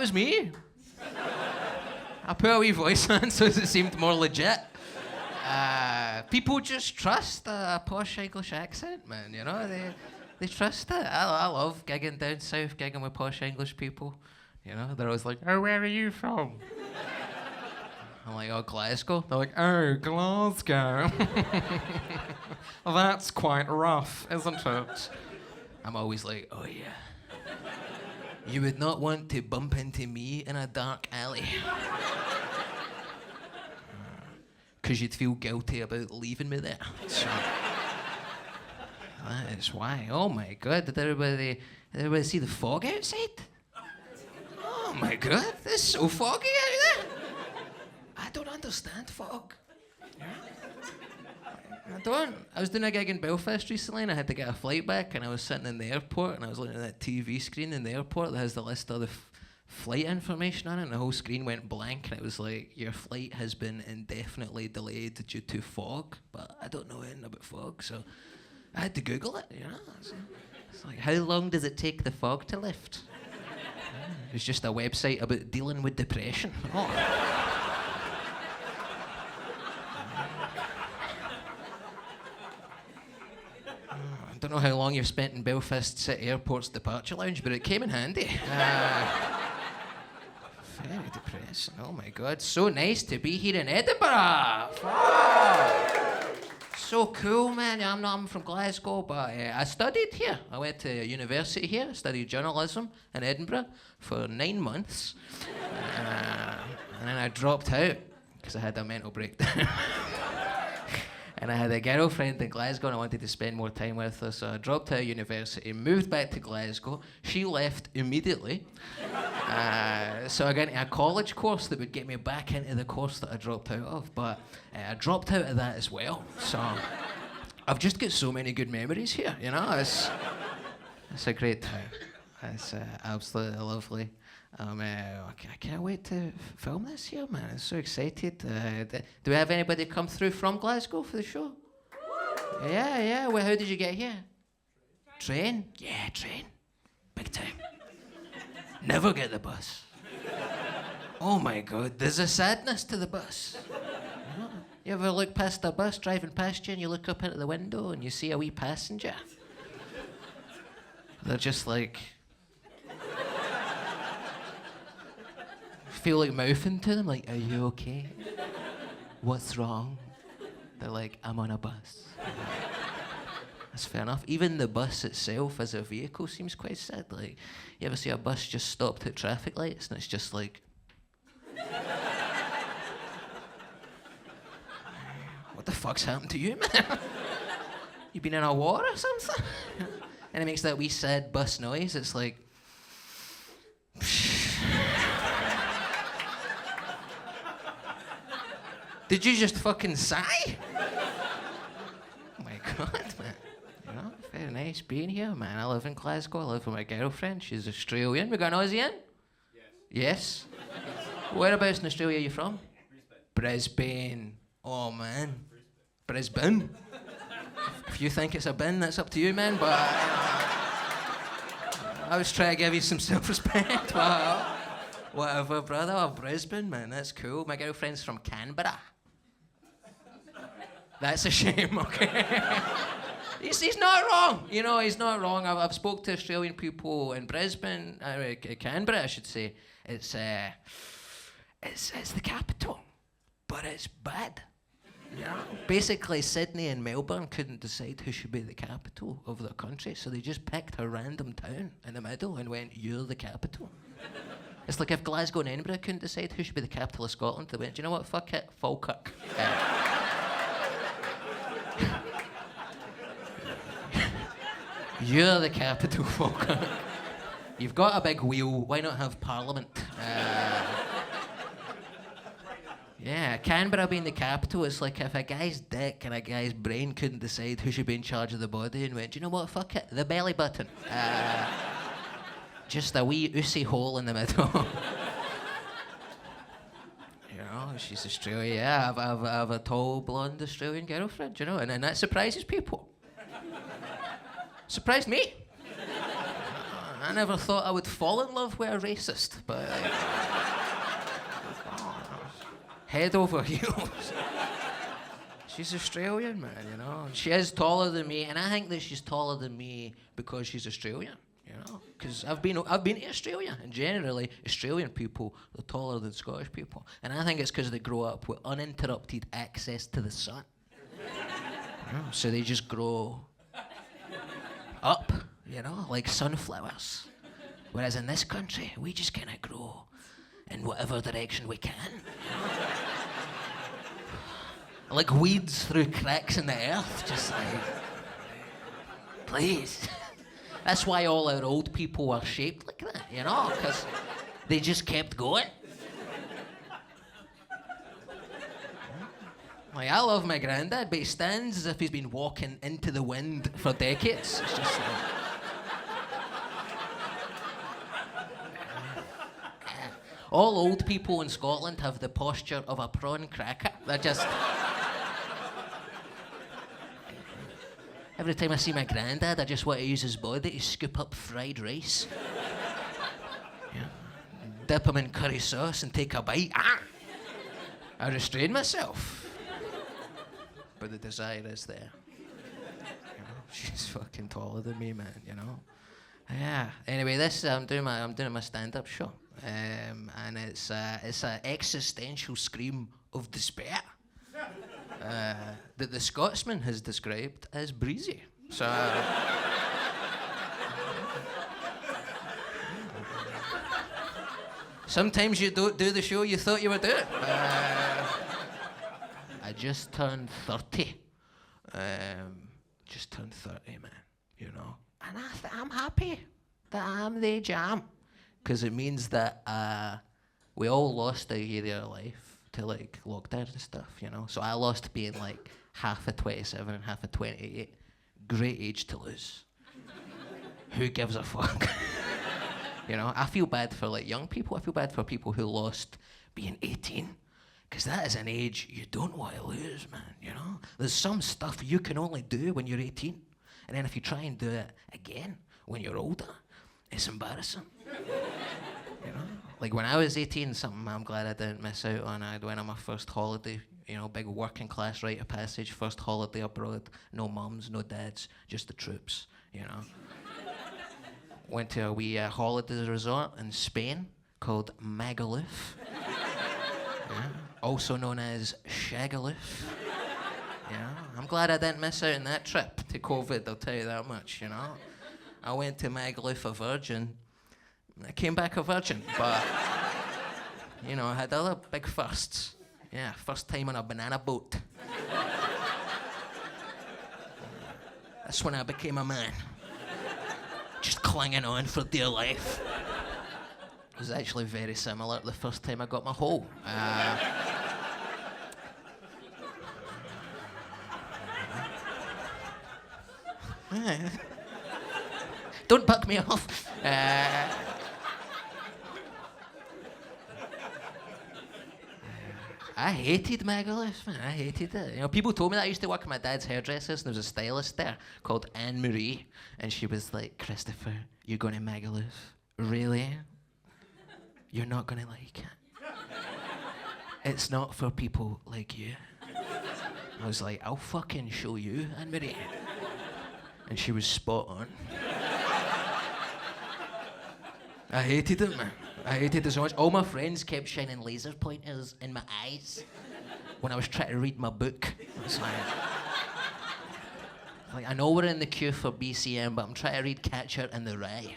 was me. I put a wee voice on so it seemed more legit. People just trust a posh English accent, man, you know? They trust it. I love gigging down south, gigging with posh English people. You know, they're always like, oh, where are you from? I'm like, oh, Glasgow. They're like, oh, Glasgow. Well, that's quite rough, isn't it? I'm always like, oh, yeah. You would not want to bump into me in a dark alley. Because you'd feel guilty about leaving me there. So, that is why. Oh, my God. Did everybody see the fog outside? Oh, my God. It's so foggy out there. I don't understand fog. I don't. I was doing a gig in Belfast recently and I had to get a flight back and I was sitting in the airport and I was looking at that TV screen in the airport that has the list of the flight information on it and the whole screen went blank and it was like, your flight has been indefinitely delayed due to fog, but I don't know anything about fog, so I had to Google it, you know. It's like, how long does it take the fog to lift? It was just a website about dealing with depression. Oh. I don't know how long you've spent in Belfast City Airport's departure lounge, but it came in handy. Very depressing. Oh my God, so nice to be here in Edinburgh. Oh. So cool, man. I'm from Glasgow, but I studied here. I went to university here, studied journalism in Edinburgh for 9 months. And then I dropped out because I had a mental breakdown. And I had a girlfriend in Glasgow and I wanted to spend more time with her, so I dropped out of university, moved back to Glasgow. She left immediately. So I got into a college course that would get me back into the course that I dropped out of, but I dropped out of that as well. So I've just got so many good memories here, you know? It's a great time. It's absolutely lovely. I can't wait to film this here, man. I'm so excited. Do we have anybody come through from Glasgow for the show? Yeah. Well, how did you get here? Train? Yeah, train. Big time. Never get the bus. Oh my God, there's a sadness to the bus. You ever look past a bus driving past you and you look up into the window and you see a wee passenger? They're just like... feel like mouthing to them, like, are you okay? What's wrong? They're like, I'm on a bus. That's fair enough. Even the bus itself as a vehicle seems quite sad. Like, you ever see a bus just stopped at traffic lights and it's just like... what the fuck's happened to you, man? You been in a war or something? And it makes that wee sad bus noise. It's like... Did you just fucking sigh? Oh my God, man. You know, very nice being here, man. I live in Glasgow. I live with my girlfriend. She's Australian. We got an Aussie in? Yes. Whereabouts in Australia are you from? Brisbane. Oh, man. Brisbane. If you think it's a bin, that's up to you, man, but... I was trying to give you some self-respect. Well, whatever, brother. Oh, Brisbane, man. That's cool. My girlfriend's from Canberra. That's a shame, okay? He's not wrong. You know, he's not wrong. I've spoke to Australian people in Brisbane, Canberra, I should say. It's the capital, but it's bad. You know? Basically, Sydney and Melbourne couldn't decide who should be the capital of their country, so they just picked a random town in the middle and went, you're the capital. It's like if Glasgow and Edinburgh couldn't decide who should be the capital of Scotland, they went, do you know what, fuck it, Falkirk. You're the capital, Falkirk. You've got a big wheel, why not have Parliament? Yeah, Canberra being the capital, it's like if a guy's dick and a guy's brain couldn't decide who should be in charge of the body and went, do you know what, fuck it, the belly button. Just a wee oozy hole in the middle. You know, she's Australian. Yeah, I have a tall, blonde Australian girlfriend, you know, and that surprises people. Surprised me. I never thought I would fall in love with a racist, but head over heels. She's Australian, man, you know. She is taller than me, and I think that she's taller than me because she's Australian, you know. Because I've been to Australia, and generally Australian people are taller than Scottish people, and I think it's because they grow up with uninterrupted access to the sun. You know? So they just grow up, you know, like sunflowers. Whereas in this country, we just kind of grow in whatever direction we can. You know? Like weeds through cracks in the earth, just like, please. That's why all our old people are shaped like that, you know, because they just kept going. Like, I love my granddad, but he stands as if he's been walking into the wind for decades. It's just like... All old people in Scotland have the posture of a prawn cracker. They're just... Every time I see my granddad, I just want to use his body to scoop up fried rice. Yeah. Dip him in curry sauce and take a bite. I restrain myself. But the desire is there. You know, she's fucking taller than me, man, you know. Yeah. Anyway, this I'm doing my stand-up show. And it's an existential scream of despair. That the Scotsman has described as breezy. So sometimes you don't do the show you thought you were doing. I just turned 30. Just turned 30, man, you know. And I'm happy that I'm the age I am. Because it means that we all lost a year of our life to like lockdown and stuff, you know. So I lost being like half of 27 and half of 28. Great age to lose. Who gives a fuck? You know, I feel bad for like young people. I feel bad for people who lost being 18. Because that is an age you don't want to lose, man, you know. There's some stuff you can only do when you're 18. And then if you try and do it again when you're older, it's embarrassing. You know? Like when I was 18, something I'm glad I didn't miss out on. I went on my first holiday, you know, big working class rite of passage, first holiday abroad, no mums, no dads, just the troops, you know. Went to a wee holiday resort in Spain called Magaluf, yeah, also known as Shagaluf. Yeah, I'm glad I didn't miss out on that trip to COVID, I'll tell you that much, you know. I went to Magaluf a virgin. I came back a virgin, but, you know, I had other big firsts. Yeah, first time on a banana boat. That's when I became a man. Just clinging on for dear life. It was actually very similar to the first time I got my hole. Don't buck me off. I hated Magaluf, man. I hated it. You know, people told me that. I used to work at my dad's hairdressers, and there was a stylist there called Anne Marie, and she was like, "Christopher, you're going to Magaluf? Really? You're not going to like it. It's not for people like you." I was like, "I'll fucking show you, Anne Marie." And she was spot on. I hated it, man. I hated it so much. All my friends kept shining laser pointers in my eyes when I was trying to read my book. I was like, I know we're in the queue for BCM, but I'm trying to read Catcher in the Rye. Right?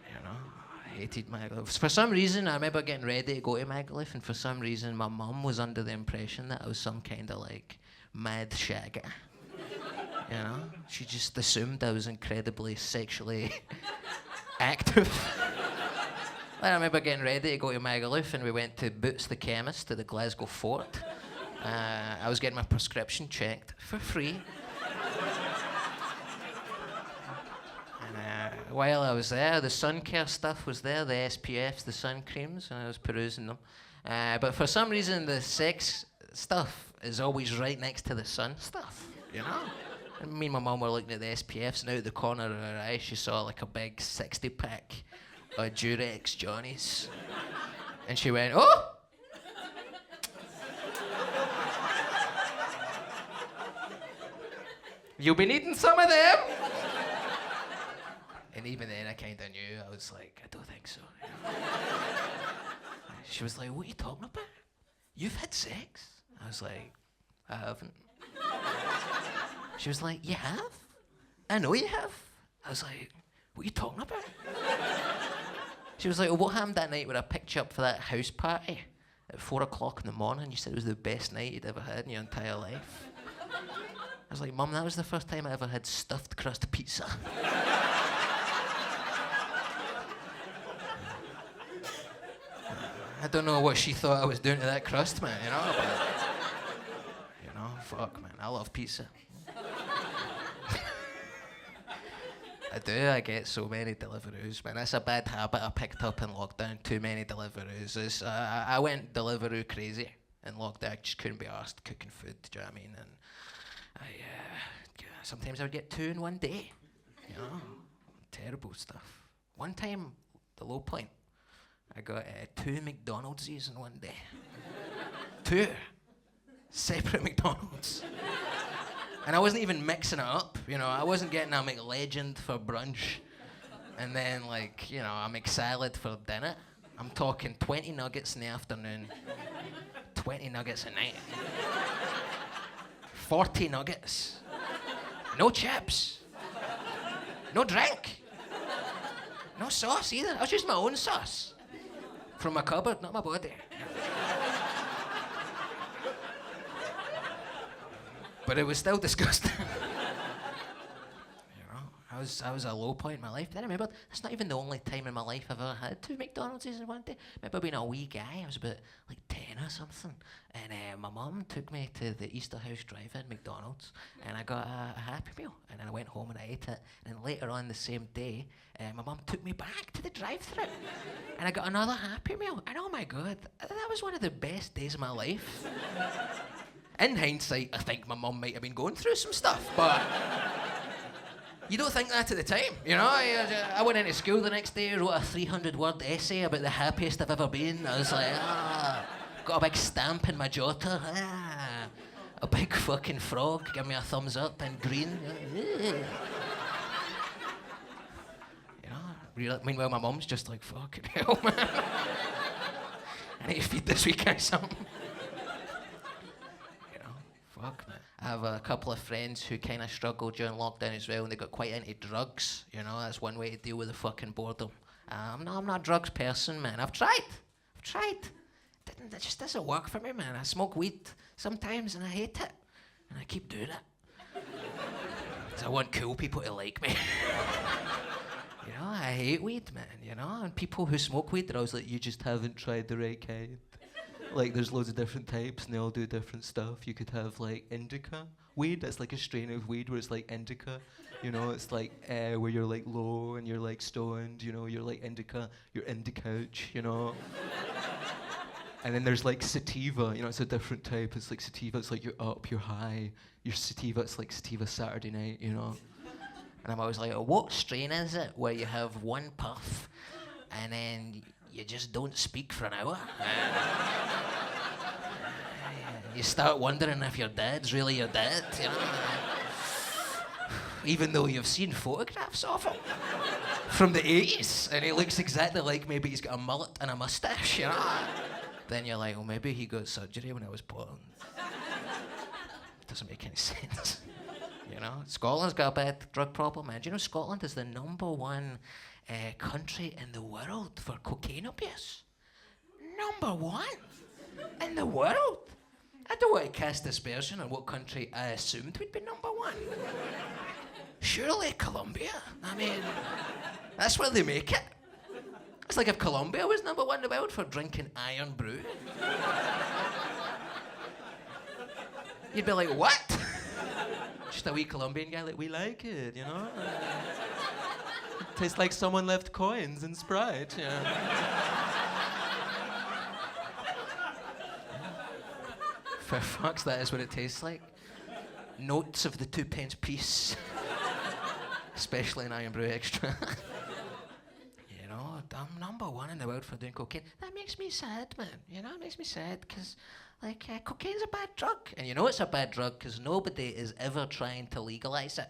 You know, I hated Magaluf. For some reason, I remember getting ready to go to Magaluf, and for some reason, my mum was under the impression that I was some kind of like mad shagger. You know, she just assumed I was incredibly sexually active. I remember getting ready to go to Magaluf, and we went to Boots the chemist to the Glasgow Fort. I was getting my prescription checked for free. And while I was there, the sun care stuff was there, the SPFs, the sun creams, and I was perusing them. But for some reason, the sex stuff is always right next to the sun stuff, you know? And me and my mum were looking at the SPFs, and out the corner of her eye, she saw like a big 60-pack of Durex Johnnies. And she went, oh! You'll be needing some of them? And even then, I kind of knew. I was like, I don't think so. She was like, what are you talking about? You've had sex? I was like, I haven't. She was like, you have? I know you have. I was like, what are you talking about? She was like, well, what happened that night when I picked you up for that house party at 4 o'clock in the morning? You said it was the best night you'd ever had in your entire life. I was like, Mum, that was the first time I ever had stuffed crust pizza. I don't know what she thought I was doing to that crust, man, you know, but, you know, fuck, man, I love pizza. I do, I get so many Deliveroos, man. That's a bad habit I picked up in lockdown, too many Deliveroos. I went Deliveroo crazy in lockdown. I just couldn't be arsed cooking food, do you know what I mean? And sometimes I would get 2 in one day, you know, terrible stuff. One time, the low point, I got 2 McDonald's in one day. 2 separate McDonald's. And I wasn't even mixing it up, you know. I wasn't getting a McLegend for brunch and then, like, you know, a McSalad for dinner. I'm talking 20 nuggets in the afternoon, 20 nuggets at night, 40 nuggets, no chips, no drink, no sauce either. I was using my own sauce from my cupboard, not my body. But it was still disgusting. You know, I was at a low point in my life. Then I remember, that's not even the only time in my life I've ever had 2 McDonald's in one day. I remember being a wee guy, I was about like 10 or something, and my mum took me to the Easter House Drive-In McDonald's, and I got a Happy Meal, and then I went home and I ate it, and then later on the same day, my mum took me back to the drive-thru, and I got another Happy Meal, and oh my God, that was one of the best days of my life. In hindsight, I think my mum might have been going through some stuff, but you don't think that at the time, you know? I went into school the next day, wrote a 300-word essay about the happiest I've ever been. I was like, got a big stamp in my jotter, a big fucking frog, give me a thumbs up and green. You know, meanwhile my mum's just like, fucking hell, man. I need to feed this wee guy something. Fuck, man. I have a couple of friends who kind of struggled during lockdown as well, and they got quite into drugs. You know, that's one way to deal with the fucking boredom. I'm not a drugs person, man. I've tried. It just doesn't work for me, man. I smoke weed sometimes, and I hate it, and I keep doing it. 'Cause I want cool people to like me. You know, I hate weed, man. You know, and people who smoke weed, they're always like, you just haven't tried the right kind. Like, there's loads of different types, and they all do different stuff. You could have, like, indica weed. That's like a strain of weed where it's like indica. You know, it's like where you're, like, low and you're, like, stoned. You know, you're, like, indica. You're in the couch, you know. And then there's, like, sativa. You know, it's a different type. It's like sativa. It's like you're up, you're high. You're sativa. It's like sativa Saturday night, you know. And I'm always like, what strain is it where you have one puff and then you just don't speak for an hour? You start wondering if your dad's really your dad, you know? Even though you've seen photographs of him from the 80s, and he looks exactly like maybe he's got a mullet and a mustache, you know? Then you're like, well, maybe he got surgery when I was born. Doesn't make any sense. You know? Scotland's got a bad drug problem, man. Do you know Scotland is the #1 country in the world for cocaine abuse? #1 in the world. I don't want to cast aspersion on what country I assumed would be #1. Surely Colombia. I mean, that's where they make it. It's like if Colombia was #1 in the world for drinking iron brew. You'd be like, what? Just a wee Colombian guy like, we like it, you know? Tastes like someone left coins in Sprite, you know? For fucks, that is what it tastes like. notes of the 2 pence piece, especially in Iron Brew Extra. You know, I'm number one in the world for doing cocaine. That makes me sad, man. You know, it makes me sad because, like, cocaine's a bad drug. And you know it's a bad drug because nobody is ever trying to legalize it.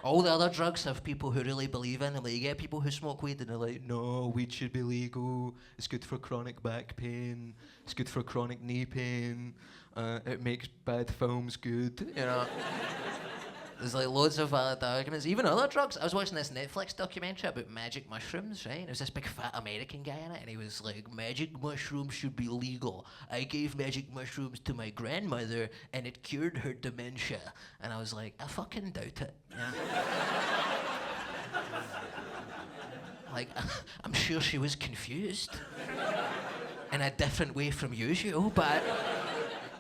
All the other drugs have people who really believe in them. Like, you get people who smoke weed and they're like, no, weed should be legal. It's good for chronic back pain. It's good for chronic knee pain. It makes bad films good, you know. There's like loads of valid arguments. Even other drugs. I was watching this Netflix documentary about magic mushrooms, right? There was this big fat American guy in it, and he was like, magic mushrooms should be legal. I gave magic mushrooms to my grandmother, and it cured her dementia. And I was like, I fucking doubt it. Yeah. Like, I'm sure she was confused in a different way from usual, but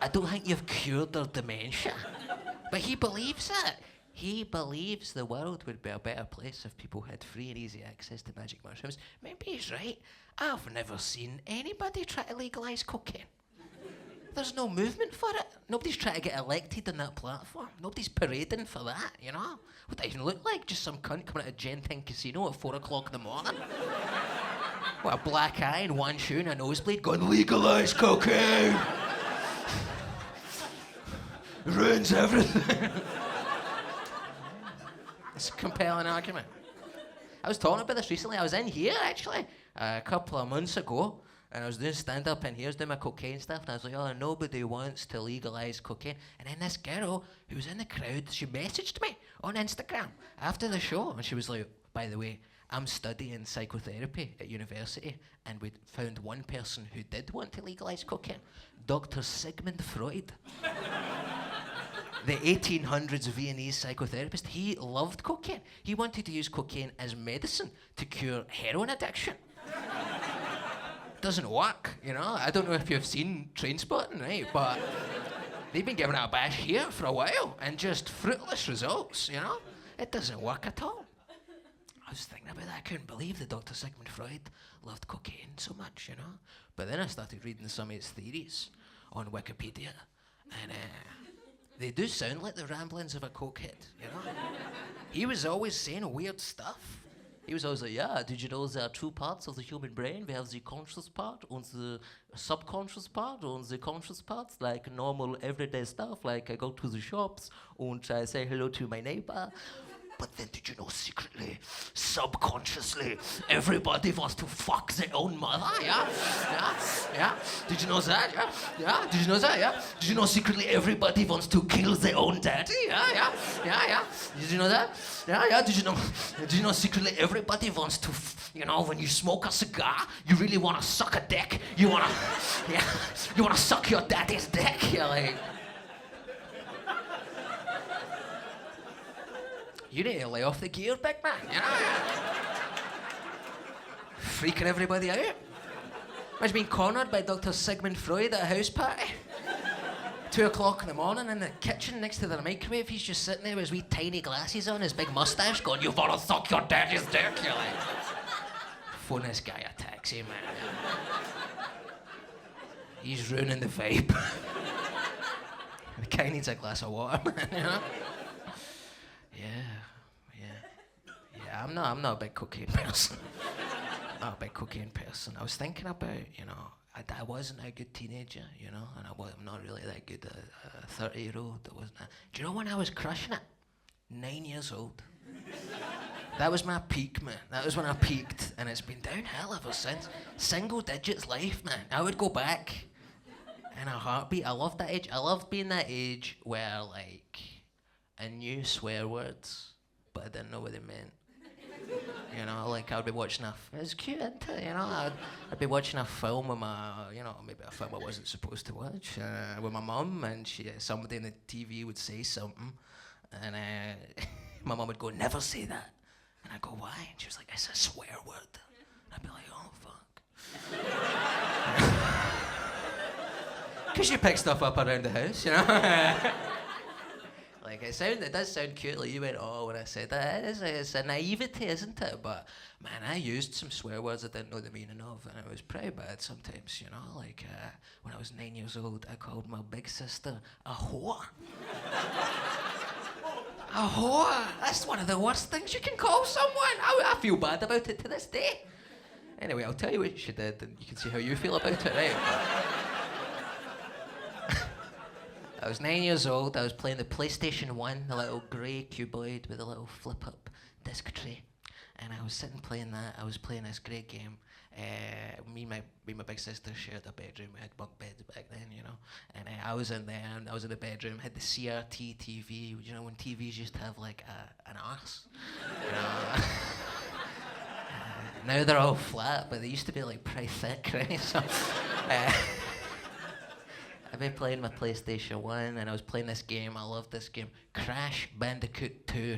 I don't think you've cured her dementia. But he believes it. He believes the world would be a better place if people had free and easy access to magic mushrooms. Maybe he's right. I've never seen anybody try to legalise cocaine. There's no movement for it. Nobody's trying to get elected on that platform. Nobody's parading for that, you know? What does that even look like? Just some cunt coming out of Genting Casino at 4 o'clock in the morning? What, a black eye and one shoe and a nosebleed going, legalise cocaine! It ruins everything. It's a compelling argument. I was talking about this recently. I was in here, actually, a couple of months ago, and I was doing stand-up in here, I was doing my cocaine stuff, and I was like, oh, nobody wants to legalise cocaine. And then this girl who was in the crowd, she messaged me on Instagram after the show, and she was like, by the way, I'm studying psychotherapy at university, and we found one person who did want to legalise cocaine, Dr. Sigmund Freud. The 1800s Viennese psychotherapist. He loved cocaine. He wanted to use cocaine as medicine to cure heroin addiction. Doesn't work, you know? I don't know if you've seen Trainspotting, right? But they've been giving it a bash here for a while, and just fruitless results, you know? It doesn't work at all. I was thinking about that. I couldn't believe that Dr. Sigmund Freud loved cocaine so much, you know? But then I started reading some of his theories on Wikipedia, and they do sound like the ramblings of a cokehead, you know? He was always saying weird stuff. He was always like, yeah, did you know there are two parts of the human brain? We have the conscious part and the subconscious part, and the conscious parts, like normal everyday stuff, like I go to the shops and I say hello to my neighbor. But then did you know secretly, subconsciously, everybody wants to fuck their own mother, yeah? Yeah? Yeah? Did you know that, yeah? Yeah? Did you know that, yeah? Did you know secretly everybody wants to kill their own daddy, yeah? Yeah? Yeah? Yeah? Did you know that? Yeah? Yeah? Did you know secretly everybody wants to, you know, when you smoke a cigar, you really want to suck a dick. You want to, yeah? You want to suck your daddy's dick, you're like... You need to lay off the gear, big man, you know? Freaking everybody out. Imagine being cornered by Dr. Sigmund Freud at a house party. 2 o'clock in the morning in the kitchen next to the microwave. He's just sitting there with his wee tiny glasses on, his big moustache, going, you wanna suck your daddy's dick? You're like, phone this guy a taxi, man. He's ruining the vibe. The guy needs a glass of water, man, you know? Yeah, I'm not a big cocaine person. Not a big cocaine person. I was thinking about, you know, I wasn't a good teenager, you know, and I'm not really that good a 30-year-old. Do you know when I was crushing it? 9 years old. That was my peak, man. That was when I peaked, and it's been downhill ever since. Single digits life, man. I would go back in a heartbeat. I loved that age. I loved being that age where, like, I knew swear words, but I didn't know what they meant. You know, like I'd be watching it was cute, isn't it? You know, I'd be watching a film with maybe a film I wasn't supposed to watch, with my mum, and somebody on the TV would say something, and my mum would go, never say that. And I'd go, why? And she was like, it's a swear word. And I'd be like, oh, fuck. Because you pick stuff up around the house, you know? Like, Like, it does sound cute, like you went, oh, when I said that. It's a naivety, isn't it? But, man, I used some swear words I didn't know the meaning of, and it was pretty bad sometimes, you know? Like, when I was 9 years old, I called my big sister a whore. A whore? That's one of the worst things you can call someone. I feel bad about it to this day. Anyway, I'll tell you what she did, and you can see how you feel about it, right? I was 9 years old. I was playing the PlayStation 1, the little grey cuboid with a little flip-up disc tray. And I was sitting playing that. I was playing this great game. Me and my big sister shared a bedroom. We had bunk beds back then, you know. And I was in there, and I was in the bedroom, had the CRT TV. You know, when TVs used to have, like, an arse? You know? Now they're all flat, but they used to be, like, pretty thick, right? So, I've been playing my PlayStation 1, and I was playing this game. I love this game. Crash Bandicoot 2.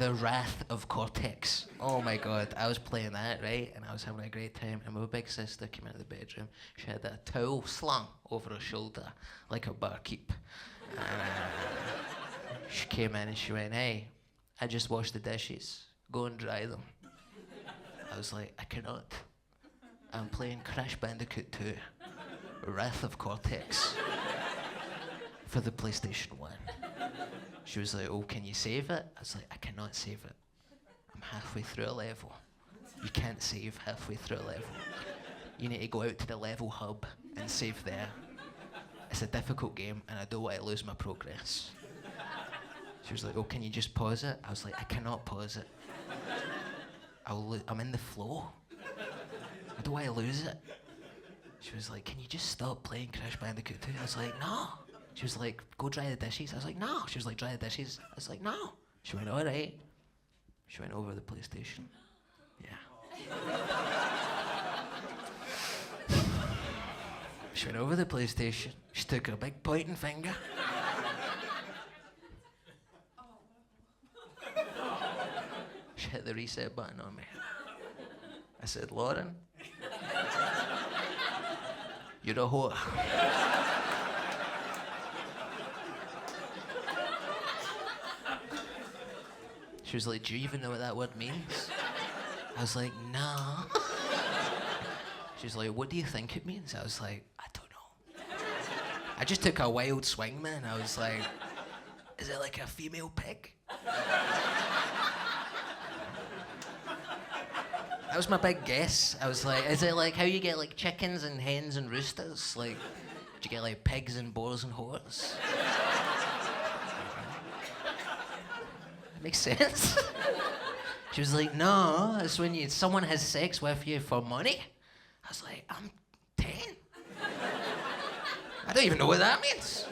The Wrath of Cortex. Oh my God, I was playing that, right? And I was having a great time. And my big sister came out of the bedroom. She had a towel slung over her shoulder, like a barkeep. She came in and she went, hey, I just washed the dishes. Go and dry them. I was like, I cannot. I'm playing Crash Bandicoot 2. Wrath of Cortex. For the PlayStation 1. She was like, oh, can you save it? I was like, I cannot save it. I'm halfway through a level. You can't save halfway through a level. You need to go out to the level hub and save there. It's a difficult game, and I don't want to lose my progress. She was like, oh, can you just pause it? I was like, I cannot pause it. I'm in the flow. I don't want to lose it. She was like, can you just stop playing Crash Bandicoot 2? I was like, no. She was like, go dry the dishes. I was like, no. She was like, dry the dishes. I was like, no. She went, all right. She went over the PlayStation. Yeah. She went over the PlayStation. She took her big pointing finger. She hit the reset button on me. I said, Lauren, you're a whore. She was like, do you even know what that word means? I was like, no. She was like, what do you think it means? I was like, I don't know. I just took a wild swing, man. I was like, is it like a female pig? That was my big guess. I was like, is it like how you get like chickens and hens and roosters? Like, do you get like pigs and boars and whores? That makes sense. She was like, no, it's when someone has sex with you for money. I was like, I'm 10. I don't even know what that means.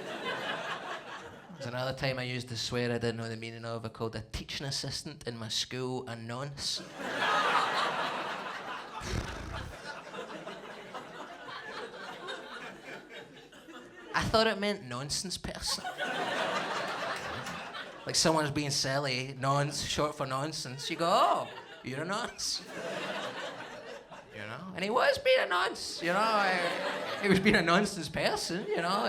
There's another time I used a swear I didn't know the meaning of. I called a teaching assistant in my school a nonce. I thought it meant nonsense person. Like someone's being silly, nonce, short for nonsense. You go, oh, you're a nonce. You know? And he was being a nonce, you know. He was being a nonsense person, you know.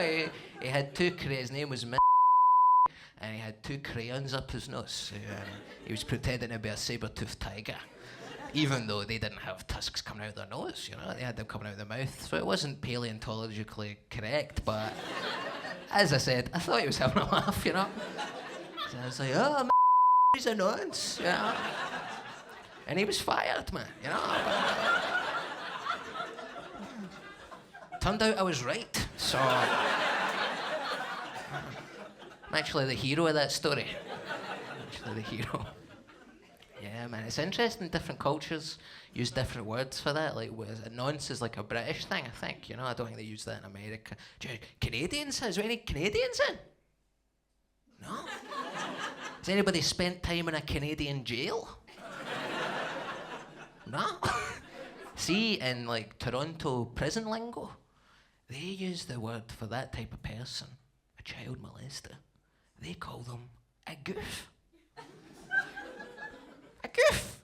He had his name was and he had 2 crayons up his nose. He was pretending to be a saber-toothed tiger. Even though they didn't have tusks coming out of their nose, you know, they had them coming out of their mouth. So it wasn't paleontologically correct, but as I said, I thought he was having a laugh, you know. So I was like, oh, man, he's a nonce, you know. And he was fired, man, you know. Turned out I was right, so I'm actually the hero of that story. Actually the hero. Yeah, man, it's interesting. Different cultures use different words for that. Like, nonce is like a British thing, I think. You know, I don't think they use that in America. Canadians? Is there any Canadians in? No? Has anybody spent time in a Canadian jail? No? See, in like Toronto prison lingo, they use the word for that type of person, a child molester. They call them a goof. A goof.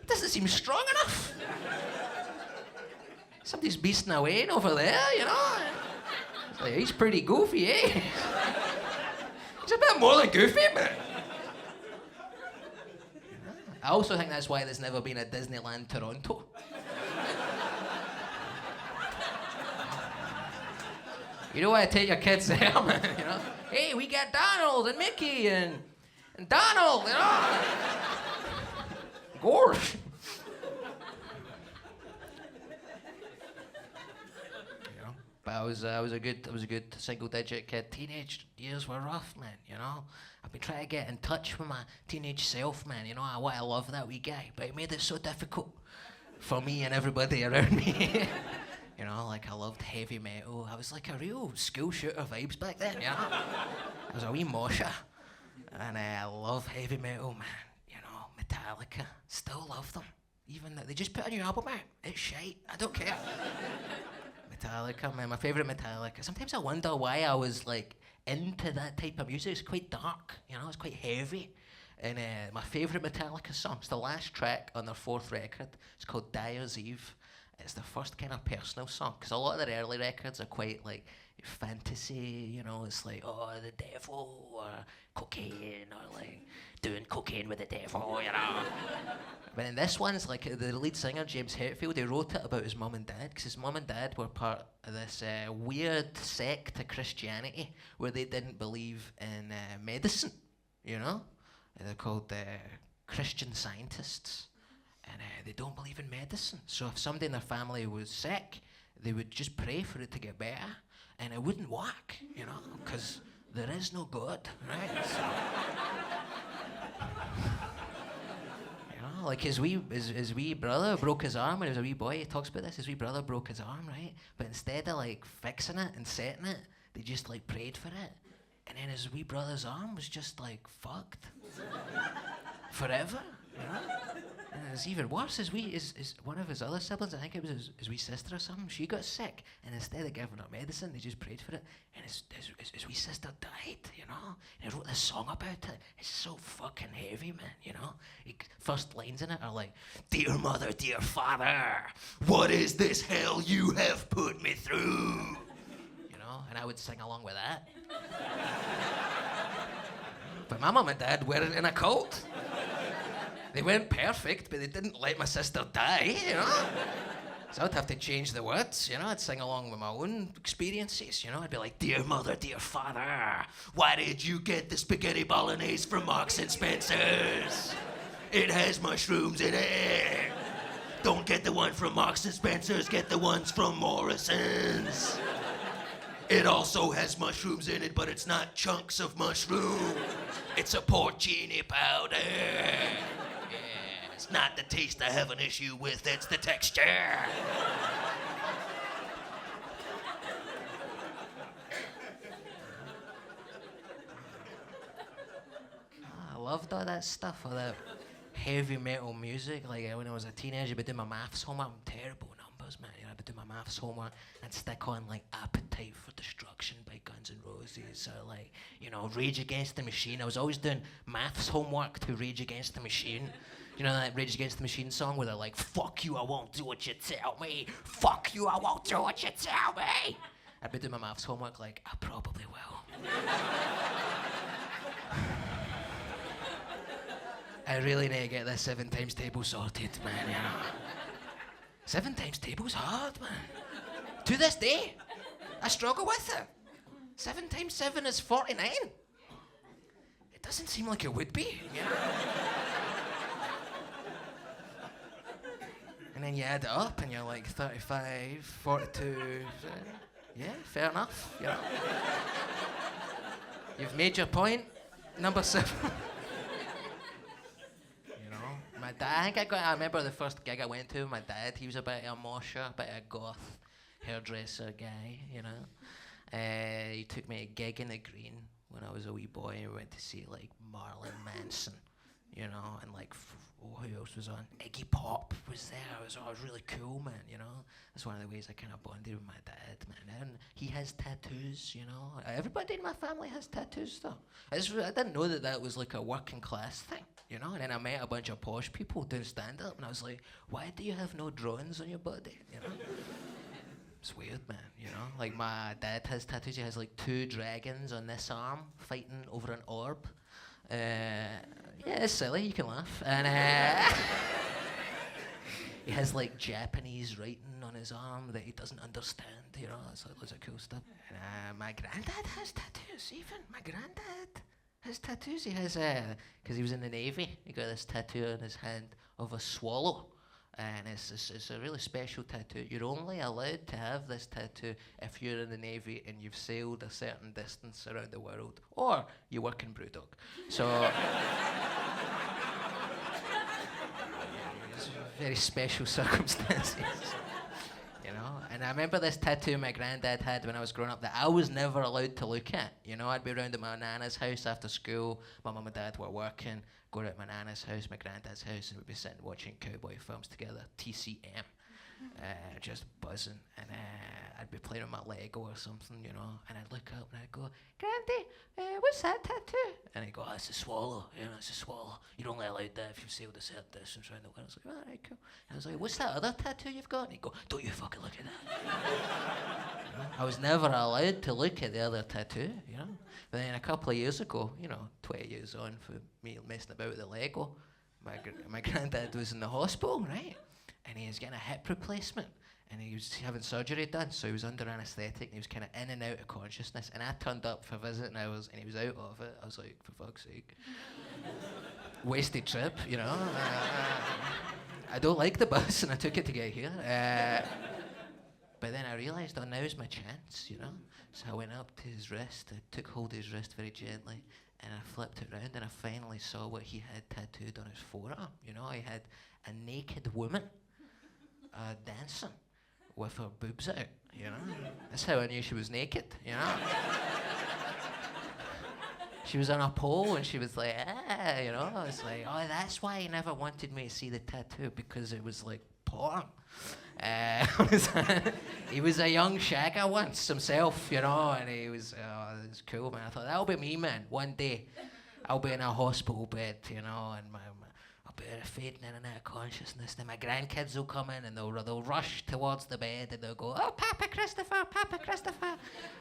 Doesn't seem strong enough. Somebody's beasting away over there, you know. It's like, he's pretty goofy, eh? It's a bit more than goofy, man. I also think that's why there's never been a Disneyland Toronto. You don't want to take your kids there, man, you know? Hey, we got Donald and Mickey and Donald, you know? Gorge. But I was a good single-digit kid. Teenage years were rough, man. You know, I've been trying to get in touch with my teenage self, man. You know, I love that wee guy, but it made it so difficult for me and everybody around me. You know, like I loved heavy metal. I was like a real school shooter vibes back then. You know, I was a wee mosher, and I love heavy metal, man. You know, Metallica, still love them. Even though they just put a new album out, it's shite. I don't care. Metallica, man, my favourite Metallica. Sometimes I wonder why I was like into that type of music. It's quite dark, you know, it's quite heavy. And my favourite Metallica song, it's the last track on their 4th record. It's called Dyer's Eve. It's the first kind of personal song, because a lot of their early records are quite like fantasy, you know, it's like, oh, the devil, or cocaine, or like doing cocaine with the devil, you know. But in this one, it's like the lead singer, James Hetfield, he wrote it about his mum and dad, because his mum and dad were part of this weird sect of Christianity where they didn't believe in medicine, you know? They're called Christian Scientists, and they don't believe in medicine. So if somebody in their family was sick, they would just pray for it to get better, and it wouldn't work, you know, because there is no God, right? So, like his wee brother broke his arm when he was a wee boy. He talks about this. His wee brother broke his arm, right? But instead of like fixing it and setting it, they just like prayed for it. And then his wee brother's arm was just like fucked forever, you know? And it's even worse. His one of his other siblings, I think it was his wee sister or something, she got sick, and instead of giving her medicine, they just prayed for it, and his wee sister died, you know? And he wrote this song about it. It's so fucking heavy, man, you know? First lines in it are like, "Dear mother, dear father, what is this hell you have put me through?" You know? And I would sing along with that. But my mum and dad weren't in a cult. They weren't perfect, but they didn't let my sister die, you know? So I'd have to change the words, you know? I'd sing along with my own experiences, you know? I'd be like, "Dear mother, dear father, why did you get the spaghetti bolognese from Marks and Spencer's? It has mushrooms in it. Don't get the one from Marks and Spencer's, get the ones from Morrison's. It also has mushrooms in it, but it's not chunks of mushroom. It's a porcini powder. It's not the taste I have an issue with, it's the texture." I loved all that stuff, all that heavy metal music. Like when I was a teenager, I'd be doing my maths homework. I'm terrible at numbers, man. You know, I'd be doing my maths homework and stick on like Appetite for Destruction by Guns N' Roses, or like, you know, Rage Against the Machine. I was always doing maths homework to Rage Against the Machine. You know that Rage Against the Machine song where they're like, "Fuck you, I won't do what you tell me. Fuck you, I won't do what you tell me." I'd be doing my maths homework like, "I probably will." I really need to get this 7 times table sorted, man, you know. 7 times table's hard, man. To this day, I struggle with it. 7 times 7 is 49. It doesn't seem like it would be, you know. And then you add it up and you're like 35, 42, yeah, fair enough, you know. You've made your point, number 7. You know, my dad, I remember the first gig I went to with my dad. He was a bit of a mosher, a bit of a goth hairdresser guy, you know. He took me to Gig in the Green when I was a wee boy, and we went to see like Marilyn Manson, you know, and like, who else was on? Iggy Pop was there. It was really cool, man, you know. That's one of the ways I kind of bonded with my dad, man. And he has tattoos, you know. Everybody in my family has tattoos, though. I didn't know that was like a working class thing, you know. And then I met a bunch of posh people doing stand-up, and I was like, "Why do you have no drawings on your body?" You know. It's weird, man, you know? Like, my dad has tattoos. He has, like, 2 dragons on this arm fighting over an orb. Yeah, it's silly. You can laugh. And he has, like, Japanese writing on his arm that he doesn't understand, you know? It's like loads of cool stuff. And my granddad has tattoos, even. My granddad has tattoos. He has, because he was in the Navy, he got this tattoo on his hand of a swallow. And it's a really special tattoo. You're only allowed to have this tattoo if you're in the Navy and you've sailed a certain distance around the world, or you work in Brewdog. So it's very special circumstances, you know. And I remember this tattoo my granddad had when I was growing up that I was never allowed to look at. You know, I'd be around at my nana's house after school. My mum and dad were working. Go to my nana's house, my granddad's house, and we'd be sitting watching cowboy films together, TCM, just buzzing. And I'd be playing with my Lego or something, you know, and I'd look up and I'd go, Grandy, what's that tattoo? And he'd go, oh, it's a swallow, you know, it's a swallow. You're only allowed that if you've sailed a certain distance around the world. I was like, all right, cool. And I was like, what's that other tattoo you've got? And he'd go, don't you fucking look at that. You know? I was never allowed to look at the other tattoo, you know. But then a couple of years ago, you know, 20 years on for me messing about with the Lego, my granddad was in the hospital, right? And he was getting a hip replacement. And he was having surgery done, so he was under anaesthetic, and he was kind of in and out of consciousness. And I turned up for visiting hours, and he was out of it. I was like, for fuck's sake. Wasted trip, you know. I don't like the bus, and I took it to get here. But then I realised, oh, now's my chance, you know? So I went up to his wrist, I took hold of his wrist very gently, and I flipped it round, and I finally saw what he had tattooed on his forearm. You know, he had a naked woman dancing with her boobs out, you know? That's how I knew she was naked, you know? She was on a pole, and she was like, ah, you know? I was like, oh, that's why he never wanted me to see the tattoo, because it was like porn. He was a young shagger once himself, you know, and it was cool, man. I thought, that'll be me, man. One day, I'll be in a hospital bed, you know, and I'll be fading in and out of consciousness. Then my grandkids will come in and they'll rush towards the bed and they'll go, oh, Papa Christopher,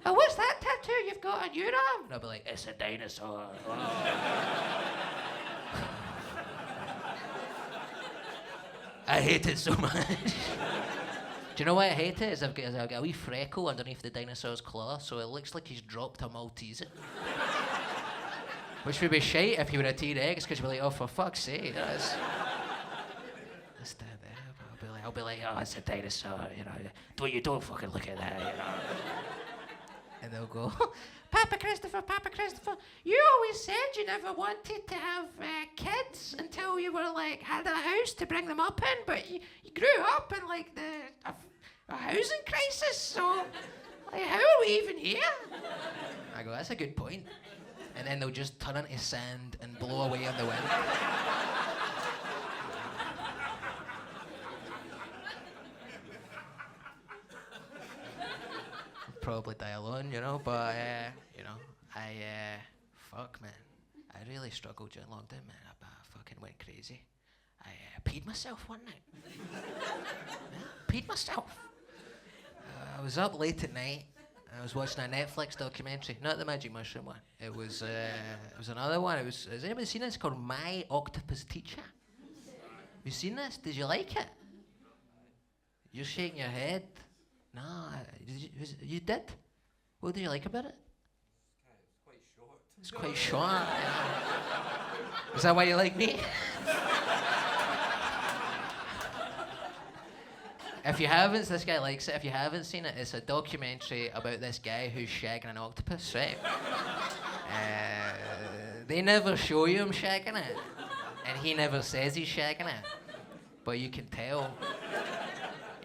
oh, what's that tattoo you've got on your arm? And I'll be like, it's a dinosaur. I hate it so much. Do you know why I hate it? I've got a wee freckle underneath the dinosaur's claw, so it looks like he's dropped a Malteser. Which would be shite if he were a T-Rex, because you'd be like, oh, for fuck's sake. That's that there. I'll be like, oh, it's a dinosaur, you know. Don't fucking look at that, you know. And they'll go, Papa Christopher, you always said you never wanted to have kids until you were like, had a house to bring them up in, but you grew up in like a housing crisis, so like, how are we even here? I go, that's a good point. And then they'll just turn into sand and blow away on the wind. Probably die alone, you know, but, you know, fuck, man. I really struggled during lockdown, man. I fucking went crazy. I peed myself one night. Yeah, peed myself. I was up late at night. I was watching a Netflix documentary, not the Magic Mushroom one. It was another one. Has anybody seen this? It's called My Octopus Teacher. Have you seen this? Did you like it? You're shaking your head. No, you did? What did you like about it? It's quite short. Yeah. Is that why you like me? If you haven't, this guy likes it. If you haven't seen it, it's a documentary about this guy who's shagging an octopus, right? They never show you him shagging it, and he never says he's shagging it, but you can tell.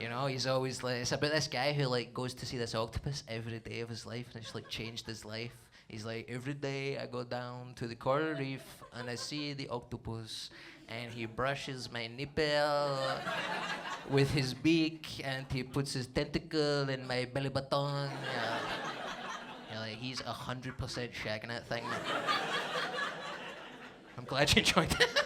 You know, he's always like, it's about this guy who like goes to see this octopus every day of his life, and it's like changed his life. He's like, every day I go down to the coral reef and I see the octopus, and he brushes my nipple with his beak, and he puts his tentacle in my belly button. Yeah, like he's 100% shagging that thing. I'm glad you enjoyed it.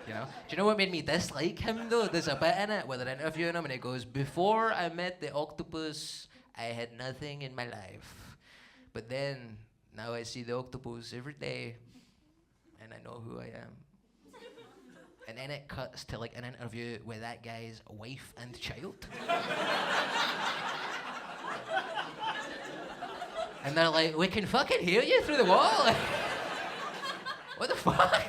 You know? Do you know what made me dislike him though? There's a bit in it where they're interviewing him and he goes, "Before I met the octopus, I had nothing in my life. But then, now I see the octopus every day and I know who I am." And then it cuts to like an interview with that guy's wife and child. And they're like, "We can fucking hear you through the wall." Like, what the fuck?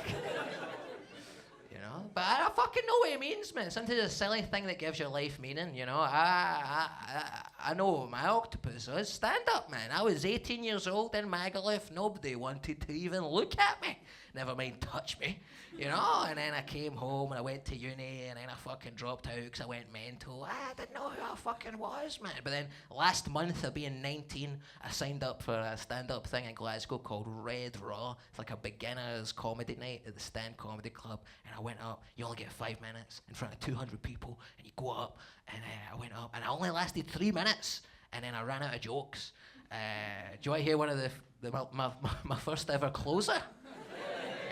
You know? But I fucking know what he means, man. Sometimes it's a silly thing that gives your life meaning, you know? I know my octopus was stand-up, man. I was 18 years old in Magaluf. Nobody wanted to even look at me. Never mind touch me, you know? And then I came home and I went to uni and then I fucking dropped out because I went mental. I didn't know who I fucking was, man. But then last month of being 19, I signed up for a stand-up thing in Glasgow called Red Raw. It's like a beginner's comedy night at the Stand Comedy Club. And I went up, you only get 5 minutes in front of 200 people and you go up. And I went up and I only lasted 3 minutes and then I ran out of jokes. Do you want to hear one of my first ever closer?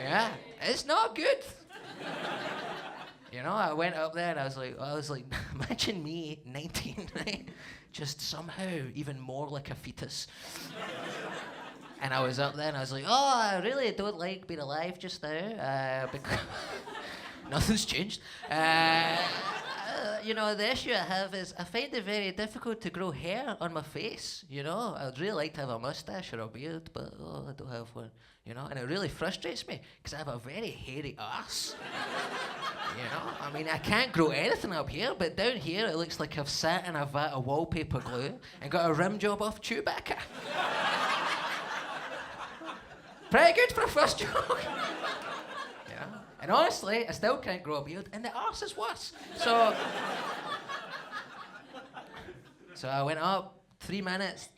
Yeah, it's not good. You know, I went up there and I was like, imagine me, 19, right? Just somehow even more like a fetus. And I was up there and I was like, "Oh, I really don't like being alive just now, because nothing's changed. You know, the issue I have is I find it very difficult to grow hair on my face, you know? I'd really like to have a mustache or a beard, but I don't have one, you know? And it really frustrates me, because I have a very hairy arse. You know? I mean, I can't grow anything up here, but down here it looks like I've sat in a vat of wallpaper glue and got a rim job off Chewbacca. Pretty good for a first joke. Yeah. And honestly, I still can't grow a beard, and the arse is worse. So I went up, 3 minutes,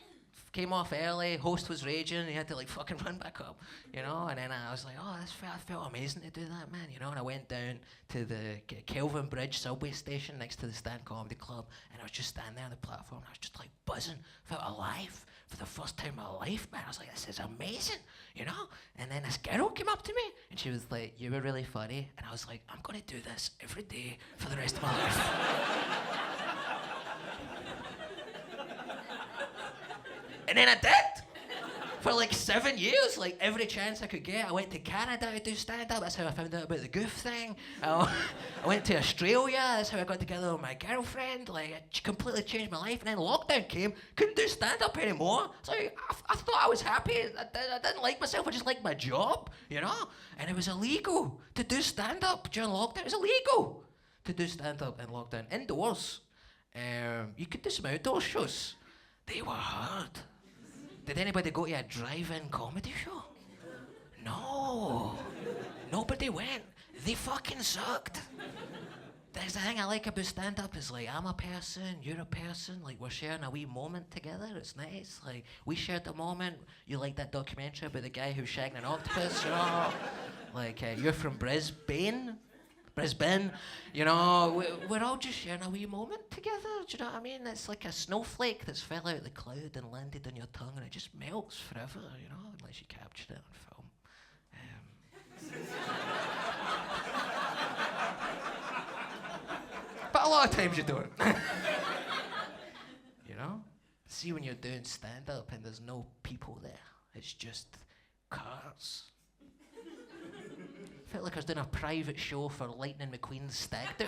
came off early, host was raging, he had to like fucking run back up, you know? And then I was like, "Oh, I felt amazing to do that, man," you know? And I went down to the Kelvin Bridge subway station next to the Stand Comedy Club, and I was just standing there on the platform, and I was just like buzzing, felt alive for the first time in my life, man. I was like, "This is amazing," you know? And then this girl came up to me, and she was like, "You were really funny." And I was like, "I'm gonna do this every day for the rest of my life." And then I did. For like 7 years, like every chance I could get. I went to Canada to do stand-up. That's how I found out about the goof thing. I went to Australia. That's how I got together with my girlfriend. Like, it completely changed my life. And then lockdown came. Couldn't do stand-up anymore. So I thought I was happy. I didn't like myself. I just liked my job, you know? And it was illegal to do stand-up during lockdown. It was illegal to do stand-up in lockdown. Indoors. You could do some outdoor shows. They were hard. Did anybody go to a drive-in comedy show? No. Nobody went. They fucking sucked. That's the thing I like about stand-up is like, I'm a person, you're a person, like we're sharing a wee moment together, it's nice. Like, we shared a moment, you like that documentary about the guy who's shagging an octopus, you know? Like, you're from Brisbane, you know, we're all just sharing a wee moment together, do you know what I mean? It's like a snowflake that's fell out of the cloud and landed on your tongue and it just melts forever, you know, unless you captured it on film. But a lot of times you don't. You know? See when you're doing stand-up and there's no people there, it's just cars. Felt like I was doing a private show for Lightning McQueen's stag do.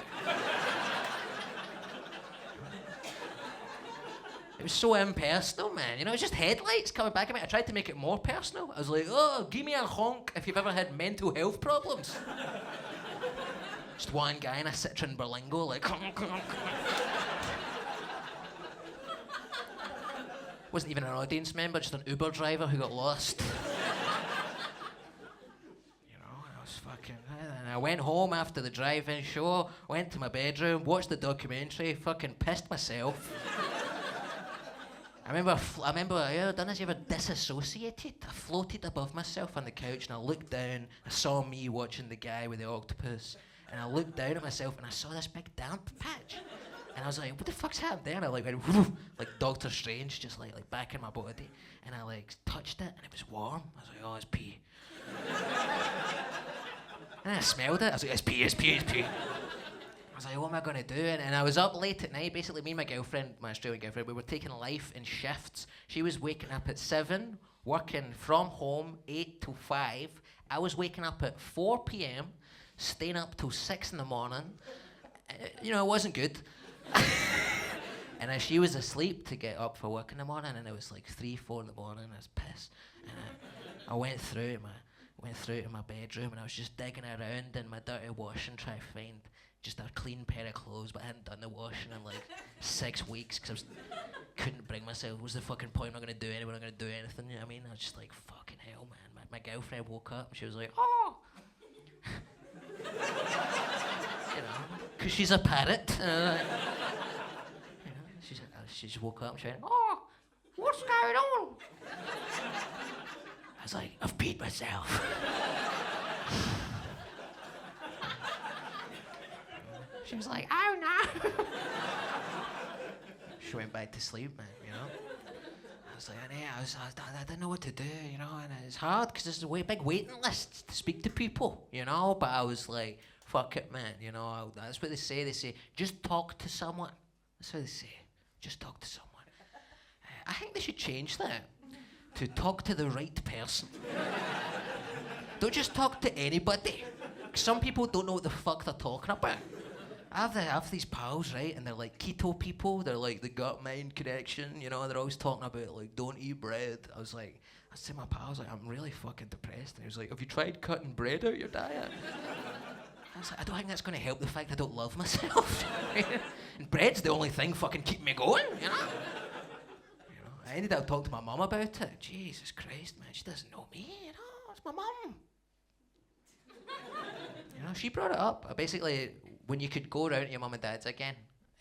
It was so impersonal, man. You know, it was just headlights coming back at me. I tried to make it more personal. I was like, "Oh, give me a honk if you've ever had mental health problems." Just one guy in a Citroen Berlingo, like, wasn't even an audience member, just an Uber driver who got lost. And I went home after the drive-in show, went to my bedroom, watched the documentary, fucking pissed myself. I remember, you ever done this? You ever disassociated? I floated above myself on the couch and I looked down, I saw me watching the guy with the octopus, and I looked down at myself and I saw this big damp patch. And I was like, "What the fuck's happened there?" And I like went, like Doctor Strange, just like back in my body. And I like touched it and it was warm. I was like, "Oh, it's pee." And I smelled it. I was like, it's pee, it's pee, it's pee. I was like, what am I going to do? And I was up late at night. Basically, me and my girlfriend, my Australian girlfriend, we were taking life in shifts. She was waking up at 7, working from home 8 to 5. I was waking up at 4 p.m., staying up till 6 in the morning. You know, it wasn't good. And as she was asleep to get up for work in the morning, and it was like 3, 4 in the morning, I was pissed. And I went through to my bedroom, and I was just digging around in my dirty washing, trying to find just a clean pair of clothes, but I hadn't done the washing in like 6 weeks because couldn't bring myself. What was the fucking point? I'm not gonna do anything. I'm not gonna do anything. You know what I mean? I was just like, fucking hell, man. My girlfriend woke up and she was like, oh. You know, because she's a parrot. You know, she just woke up and she went, oh, what's going on? I was like, I've peed myself. She was like, oh no. She went back to sleep, man, you know. I was like, I didn't know what to do, you know, and it's hard because there's a big waiting list to speak to people, you know, but I was like, fuck it, man, you know, that's what they say, just talk to someone. That's what they say, just talk to someone. I think they should change that to talk to the right person. Don't just talk to anybody. Some people don't know what the fuck they're talking about. I have these pals, right, and they're like keto people. They're like the gut-mind connection, you know. They're always talking about like don't eat bread. I said to my pals, like, I'm really fucking depressed. And he was like, have you tried cutting bread out of your diet? I was like, I don't think that's going to help the fact I don't love myself. And bread's the only thing fucking keeping me going, you know. I ended up talking to my mum about it. Jesus Christ, man, she doesn't know me, you know. It's my mum. You know, she brought it up. Basically, when you could go around to your mum and dad's again,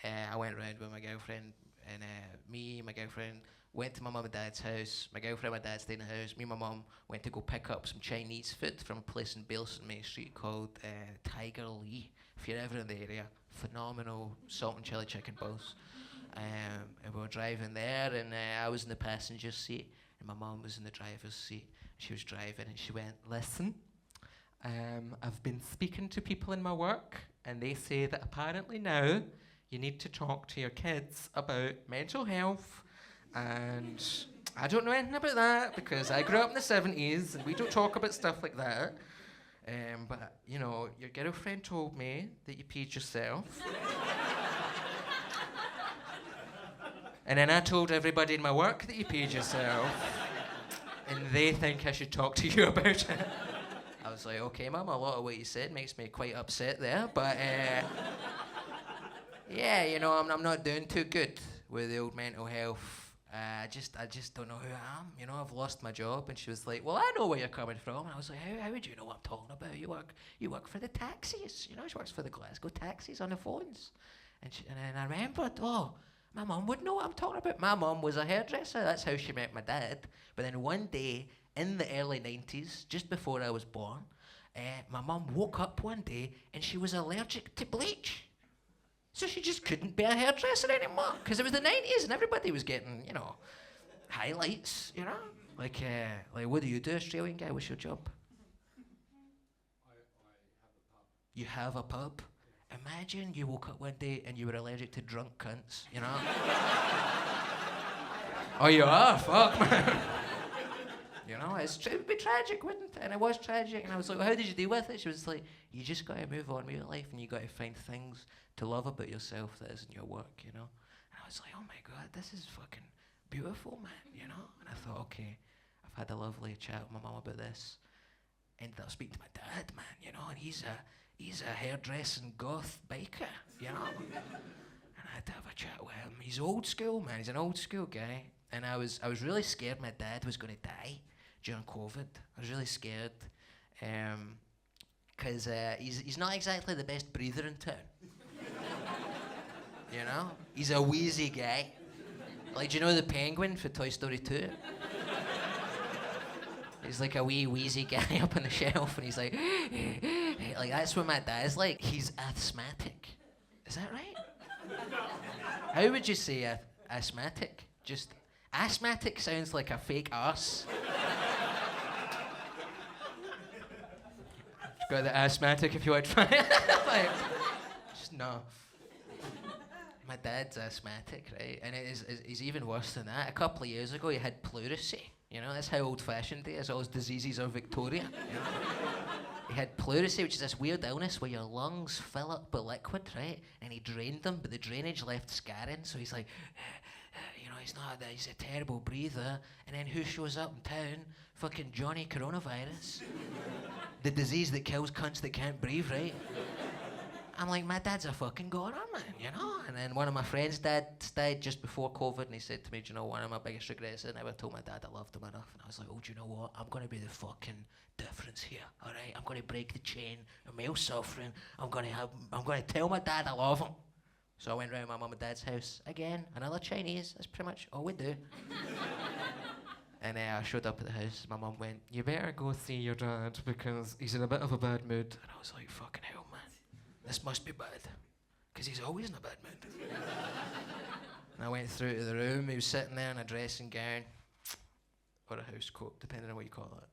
I went around with my girlfriend, and me, my girlfriend, went to my mum and dad's house. My girlfriend and my dad stayed in the house. Me and my mum went to go pick up some Chinese food from a place in Bailson Main Street called Tiger Lee. If you're ever in the area, phenomenal salt and chili chicken balls. And we were driving there, and I was in the passenger seat, and my mum was in the driver's seat. She was driving, and she went, listen, I've been speaking to people in my work, and they say that apparently now you need to talk to your kids about mental health, and I don't know anything about that because I grew up in the 70s, and we don't talk about stuff like that. But, you know, your girlfriend told me that you peed yourself. And then I told everybody in my work that you peed yourself. And they think I should talk to you about it. I was like, okay, Mum, a lot of what you said makes me quite upset there. But, yeah, you know, I'm not doing too good with the old mental health. I just don't know who I am. You know, I've lost my job. And she was like, well, I know where you're coming from. And I was like, how would you know what I'm talking about? You work for the taxis. You know, she works for the Glasgow taxis on the phones. And then I remembered, oh, my mum would know what I'm talking about. My mum was a hairdresser. That's how she met my dad. But then one day, in the early 90s, just before I was born, my mum woke up one day and she was allergic to bleach. So she just couldn't be a hairdresser anymore. Because it was the 90s and everybody was getting, you know, highlights, you know? Like what do you do, Australian guy? What's your job? I have a pub. You have a pub? Imagine you woke up one day and you were allergic to drunk cunts, you know? Oh, you are? Fuck, man. You know, it would be tragic, wouldn't it? And it was tragic. And I was like, well, how did you deal with it? She was like, you just got to move on with your life and you got to find things to love about yourself that isn't your work, you know? And I was like, oh my God, this is fucking beautiful, man, you know? And I thought, okay, I've had a lovely chat with my mum about this. Ended up speaking to my dad, man, you know, and he's a hairdressing goth biker, you know? And I had to have a chat with him. He's old school, man. He's an old school guy. And I was really scared my dad was going to die during COVID. I was really scared. Because he's not exactly the best breather in town. You know? He's a wheezy guy. Like, do you know the penguin for Toy Story 2? He's like a wee wheezy guy up on the shelf, and he's like, like that's what my dad's like. He's asthmatic. Is that right? How would you say asthmatic? Just asthmatic sounds like a fake arse. Got the asthmatic if you want to try it. Like, just no. My dad's asthmatic, right? And he's even worse than that. A couple of years ago, he had pleurisy. You know, that's how old-fashioned he is. All his diseases are Victorian. You know? He had pleurisy, which is this weird illness where your lungs fill up with liquid, right? And he drained them, but the drainage left scarring. So he's like, you know, he's a terrible breather. And then who shows up in town? Fucking Johnny Coronavirus. The disease that kills cunts that can't breathe, right? I'm like, my dad's a fucking goner, man, you know? And then one of my friends' dads died just before COVID, and he said to me, do you know, one of my biggest regrets is I never told my dad I loved him enough. And I was like, oh, do you know what? I'm going to be the fucking difference here, all right? I'm going to break the chain of male suffering. I'm going to tell my dad I love him. So I went round my mum and dad's house again, another Chinese. That's pretty much all we do. And I showed up at the house. My mum went, you better go see your dad because he's in a bit of a bad mood. And I was like, fucking hell, man. This must be bad, because he's always in a bad mood. And I went through to the room. He was sitting there in a dressing gown, or a house coat, depending on what you call it.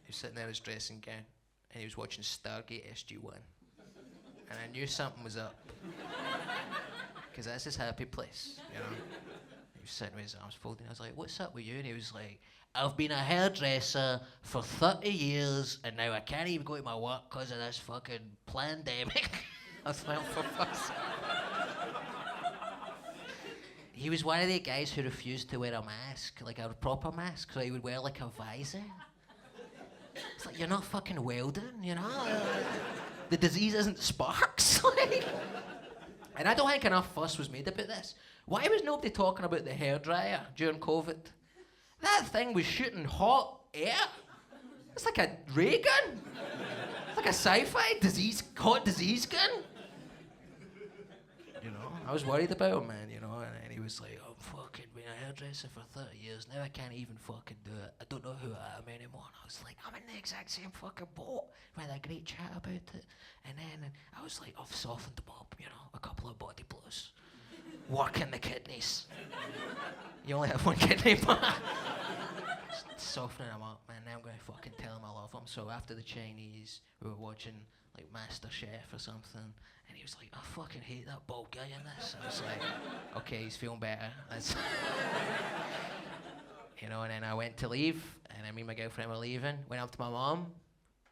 He was sitting there in his dressing gown, and he was watching Stargate SG-1. And I knew something was up, because that's his happy place, you know. He was sitting with his arms folded. I was like, what's up with you? And he was like, I've been a hairdresser for 30 years, and now I can't even go to my work because of this fucking pandemic. I was like, for fuck's sake. He was one of the guys who refused to wear a mask, like a proper mask, so he would wear like a visor. It's like, you're not fucking welding, you know? The disease isn't sparks. Like. And I don't think enough fuss was made about this. Why was nobody talking about the hairdryer during COVID? That thing was shooting hot air. It's like a ray gun. It's like a sci-fi hot disease gun. You know, I was worried about him, man, you know, and he was like, I'm fucking been a hairdresser for 30 years, now I can't even fucking do it. I don't know who I am anymore. And I was like, I'm in the exact same fucking boat. We had a great chat about it. And then I was like, I've softened him up, you know, a couple of body blows. Working the kidneys. You only have one kidney, but softening him up, man. Now I'm going to fucking tell him I love him. So after the Chinese, we were watching like Master Chef or something, and he was like, I fucking hate that bald guy in this. I was like, okay, he's feeling better. That's you know, and then I went to leave, and me and my girlfriend were leaving. Went up to my mum,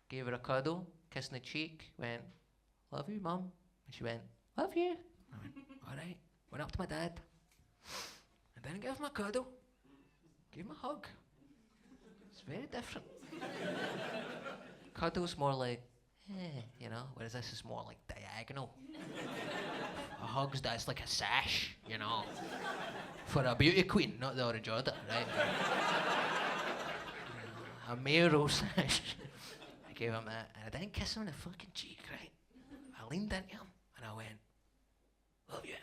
gave her a cuddle, kiss on the cheek, went, love you, mum. And she went, love you. I went, all right. Went up to my dad, and then gave him a cuddle, gave him a hug. It's very different. Cuddle's more like, you know, whereas this is more like diagonal. A hug's that's like a sash, you know, for a beauty queen, not the orange order, right? A mayoral sash. I gave him that, and I didn't kiss him on the fucking cheek, right? I leaned into him, and I went, love you.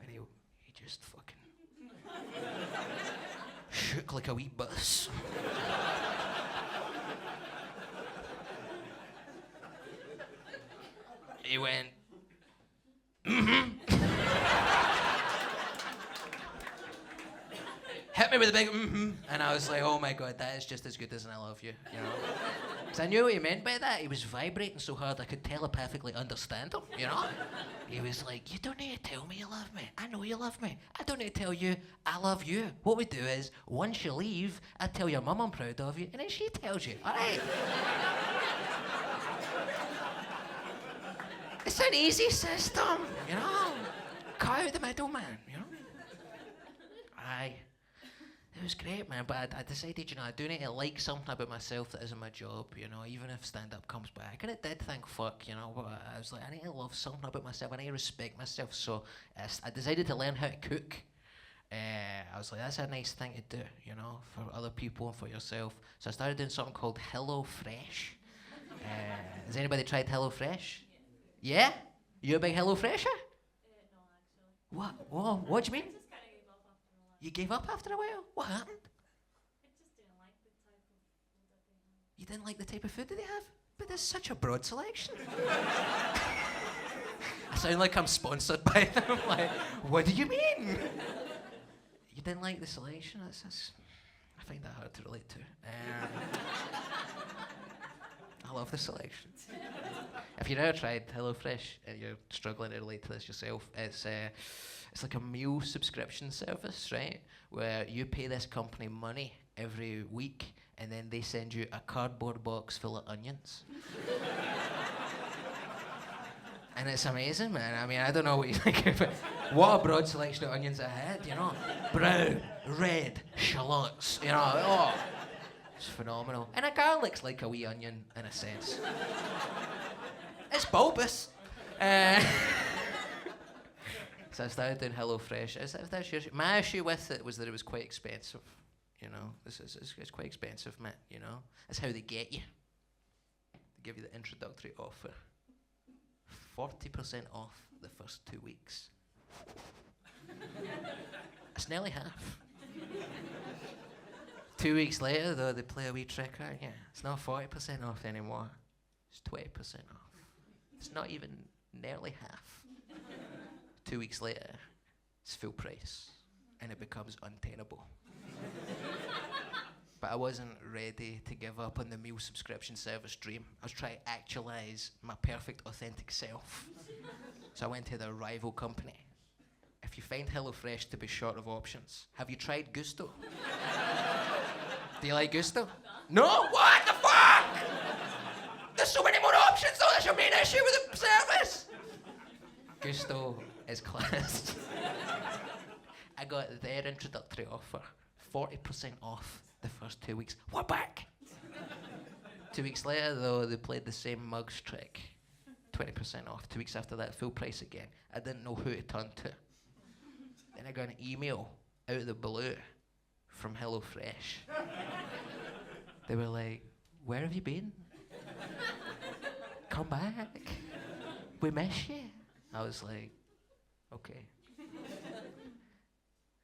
And he just fucking shook like a wee bus. He went, hit me with a big and I was like, oh my god, that is just as good as an I love you, you know? Because I knew what he meant by that. He was vibrating so hard I could telepathically understand him, you know? He was like, you don't need to tell me you love me. I know you love me. I don't need to tell you I love you. What we do is, once you leave, I tell your mum I'm proud of you, and then she tells you, all right? It's an easy system, you know? Cut out the middleman, you know? Aye. It was great, man, but I decided, you know, I do need to like something about myself that isn't my job, you know, even if stand-up comes back. And it did think, fuck, you know, but I was like, I need to love something about myself, I need to respect myself, so I decided to learn how to cook. I was like, that's a nice thing to do, you know, for other people and for yourself. So I started doing something called Hello Fresh. Has anybody tried Hello Fresh? Yeah? You a big Hello Fresher? No, actually. What? Whoa, what do you mean? I just kind of gave up after a while. You gave up after a while? What happened? I just didn't like the type of food that they have. You didn't like the type of food that they have? But there's such a broad selection. I sound like I'm sponsored by them. Like, what do you mean? You didn't like the selection? I find that hard to relate to. I love the selection. If you've ever tried HelloFresh and you're struggling to relate to this yourself, it's like a meal subscription service, right? Where you pay this company money every week, and then they send you a cardboard box full of onions. And it's amazing, man. I mean, I don't know what you think of it. What a broad selection of onions I had, you know? Brown, red, shallots, you know. Oh, it's phenomenal. And a garlic's like a wee onion, in a sense. It's bulbous. So I started doing HelloFresh. My issue with it was that it was quite expensive. You know, it's quite expensive, man. You know, that's how they get you. They give you the introductory offer. 40% off the first 2 weeks. It's nearly half. 2 weeks later, though, they play a wee trick on you. It's not 40% off anymore. It's 20% off. It's not even nearly half. 2 weeks later, it's full price, and it becomes untenable. But I wasn't ready to give up on the meal subscription service dream. I was trying to actualize my perfect, authentic self. So I went to the rival company. If you find HelloFresh to be short of options, have you tried Gusto? Do you like Gusto? No? What the fuck? There's so many more options, though. That's your main issue with the service. Gusto is class. I got their introductory offer. 40% off the first 2 weeks. We're back. 2 weeks later, though, they played the same mugs trick. 20% off. 2 weeks after that, full price again. I didn't know who to turn to. Then I got an email out of the blue from HelloFresh. They were like, "Where have you been? Come back. We miss you." I was like, "Okay.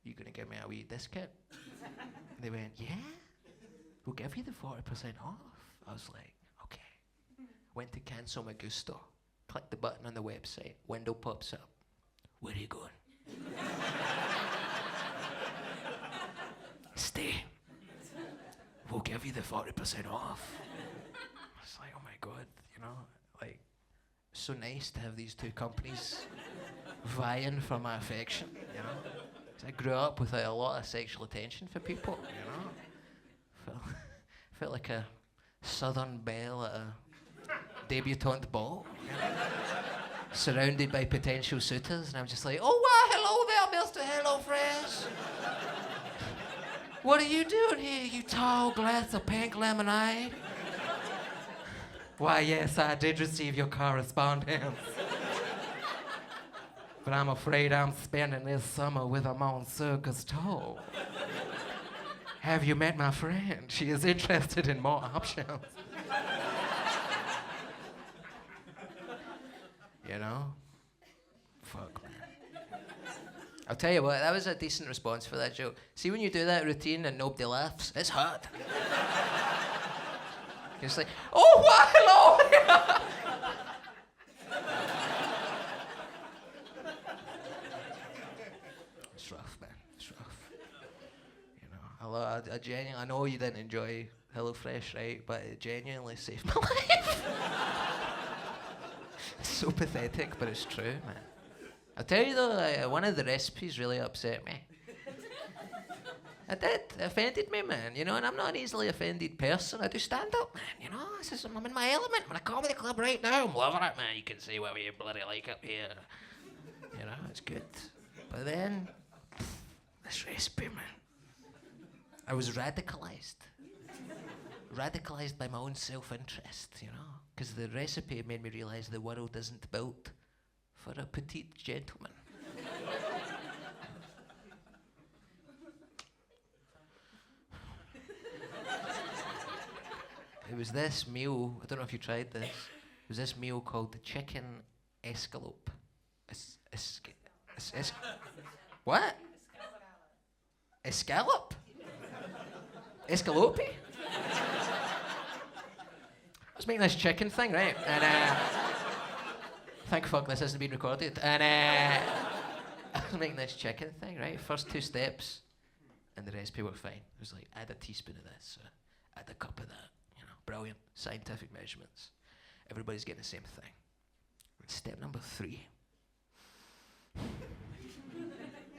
You gonna give me a wee discount?" They went, "Yeah, we'll give you the 40% off." I was like, "Okay." Went to cancel my Gusto. Click the button on the website. Window pops up. "Where are you going?" "Stay. We'll give you the 40% off." I was like, "Oh my God," you know, like, so nice to have these two companies vying for my affection, you know. 'Cause I grew up with a lot of sexual attention for people, you know. Felt like a southern belle at a debutante ball, you know? Surrounded by potential suitors, and I'm just like, "Oh, wow, hello there, Mr. HelloFresh. What are you doing here, you tall glass of pink lemonade?" "Why, yes, I did receive your correspondence. But I'm afraid I'm spending this summer with a Monsieur Gusteau. Have you met my friend? She is interested in more options." You know? Fuck, man. I'll tell you what, that was a decent response for that joke. See, when you do that routine and nobody laughs, it's hard. It's like, "Oh, wow, hello." It's rough, man. It's rough. You know, I genuinely, I know you didn't enjoy HelloFresh, right? But it genuinely saved my life. It's so pathetic, but it's true, man. I'll tell you though, one of the recipes really upset me. It did. It offended me, man. You know, and I'm not an easily offended person. I do stand up, man. You know, I'm in my element. I'm in a comedy club right now. I'm loving it, man. You can see what we bloody like up here. You know, it's good. But then, this recipe, man. I was radicalized. Radicalized by my own self-interest, you know. Because the recipe made me realize the world isn't built for a petite gentleman. It was this meal, I don't know if you tried this, it was this meal called the chicken escalope. What? Escallop? Escalope? I was making this chicken thing, right? And thank fuck this hasn't been recorded. And I was making this chicken thing, right? First 2 steps, and the recipe were fine. It was like, add a teaspoon of this, add a cup of that, you know. Brilliant. Scientific measurements. Everybody's getting the same thing. Step number 3.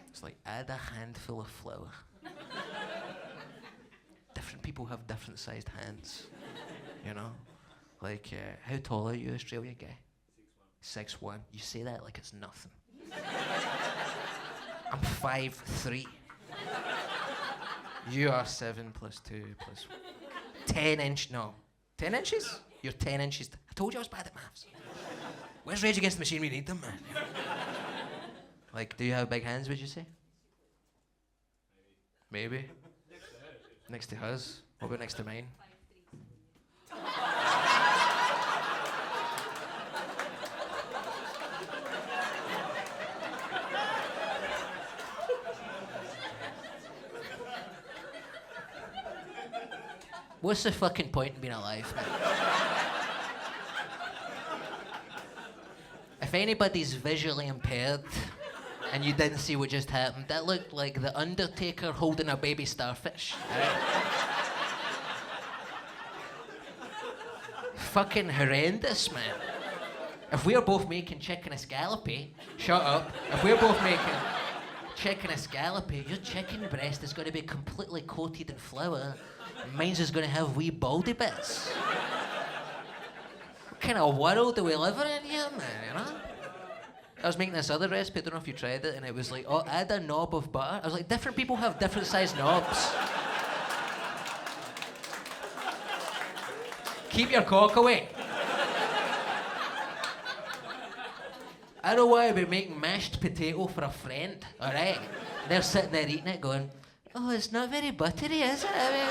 It's like add a handful of flour. Different people have different sized hands, you know? Like, how tall are you, Australian guy? 6'1". You say that like it's nothing. I'm 5'3". You are 7 plus 2 plus 10 inch. No. 10 inches? You're 10 inches. I told you I was bad at maths. Where's Rage Against the Machine? We need them, man. Like, do you have big hands, would you say? Maybe. Next to hers. What about next to mine? 5'3". What's the fucking point in being alive, man? If anybody's visually impaired and you didn't see what just happened, that looked like the Undertaker holding a baby starfish. Right? Fucking horrendous, man. If we're both making chicken escalope, shut up. If we're both making chicken escalope, your chicken breast is going to be completely coated in flour. Mine's is going to have wee baldy bits. What kind of world do we live in here, man, you know? I was making this other recipe, I don't know if you tried it, and it was like, oh, add a knob of butter. I was like, different people have different sized knobs. Keep your cock away. I don't want to be making mashed potato for a friend, alright? They're sitting there eating it going, oh, it's not very buttery, is it? I mean,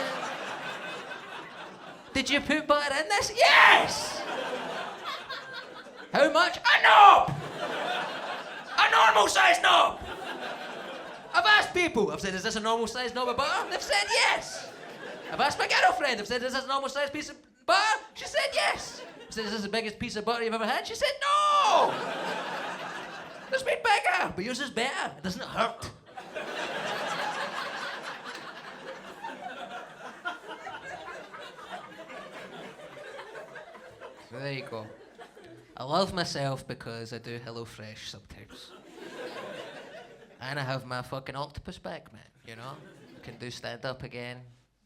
did you put butter in this? Yes! How much? A knob! A normal size knob! I've asked people, I've said, is this a normal size knob of butter? They've said yes. I've asked my girlfriend, I've said, is this a normal size piece of butter? She said yes. I said, is this the biggest piece of butter you've ever had? She said no! It's been bigger, but yours is better. It doesn't hurt. So there you go. I love myself because I do HelloFresh sometimes. And I have my fucking octopus back, man, you know? I can do stand-up again.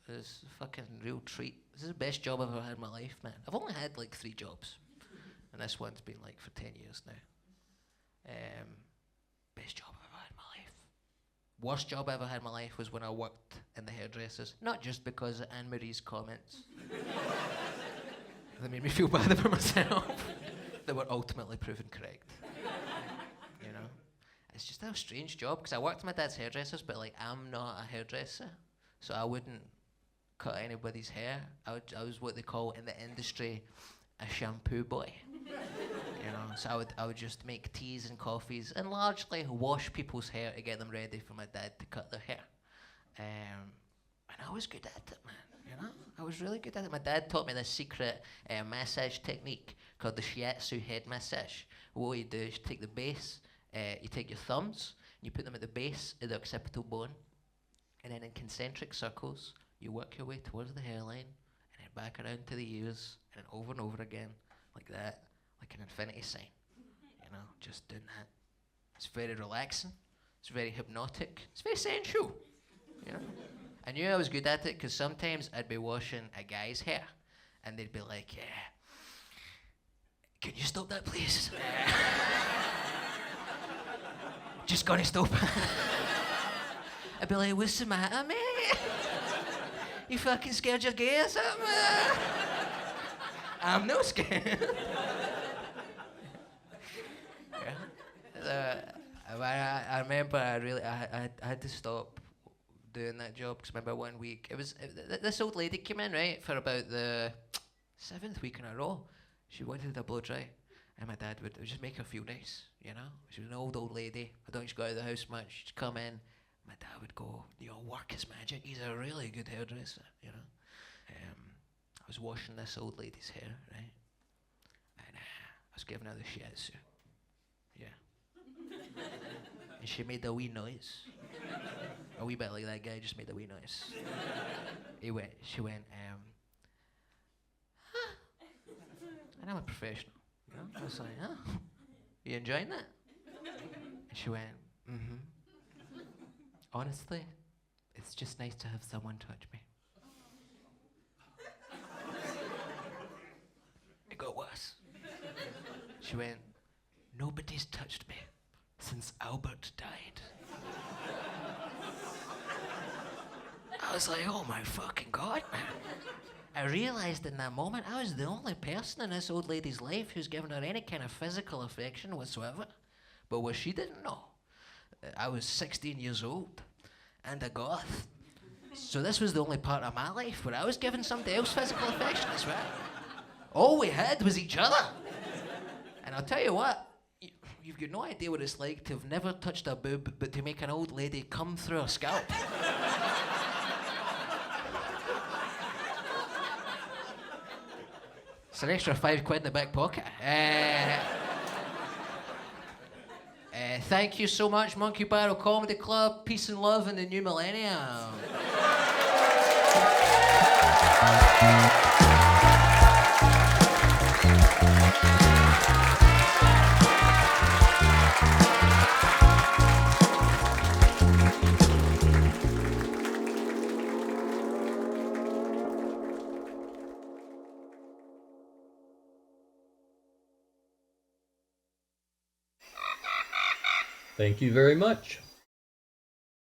It's a fucking real treat. This is the best job I've ever had in my life, man. I've only had like 3 jobs. And this one's been like for 10 years now. Best job I've ever had in my life. Worst job I ever had in my life was when I worked in the hairdressers. Not just because of Anne-Marie's comments. That made me feel bad about myself. They were ultimately proven correct. You know? It's just a strange job, because I worked at my dad's hairdressers, but like, I'm not a hairdresser. So I wouldn't cut anybody's hair. I was what they call in the industry a shampoo boy. You know, so I would just make teas and coffees and largely wash people's hair to get them ready for my dad to cut their hair. And I was good at it, man. You know, I was really good at it. My dad taught me this secret massage technique called the shiatsu head massage. What you do is you take the base, you take your thumbs, and you put them at the base of the occipital bone, and then in concentric circles, you work your way towards the hairline, and then back around to the ears, and then over and over again, like that, like an infinity sign. You know, just doing that. It's very relaxing. It's very hypnotic. It's very sensual. You know. I knew I was good at it because sometimes I'd be washing a guy's hair, and they'd be like, "Yeah, can you stop that, please? Just gonna stop." I'd be like, "What's the matter, mate? You fucking scared you're gay or something?" I'm no scared. Yeah. I remember I had to stop doing that job because I remember one week this old lady came in, right, for about the 7th week in a row. She wanted a blow dry, and my dad would just make her feel nice, you know. She was an old lady. I don't think she'd go out of the house much. She'd come in. My dad would go, you know, work his magic. He's a really good hairdresser, you know. I was washing this old lady's hair, right, and I was giving her the shiatsu. Yeah. And she made a wee noise. A wee bit like that guy just made a wee noise. She went, And I'm a professional. You know? I was like, huh? You enjoying that? And she went, mm-hmm. Honestly, it's just nice to have someone touch me. It got worse. She went, nobody's touched me since Albert died. I was like, oh my fucking God, man. I realised in that moment I was the only person in this old lady's life who's given her any kind of physical affection whatsoever. But what she didn't know, I was 16 years old and a goth. So this was the only part of my life where I was giving somebody else physical affection as well. All we had was each other. And I'll tell you what, you've got no idea what it's like to have never touched a boob, but to make an old lady come through her scalp. It's an extra £5 in the back pocket. Thank you so much, Monkey Barrel Comedy Club. Peace and love in the new millennium. Thank you very much.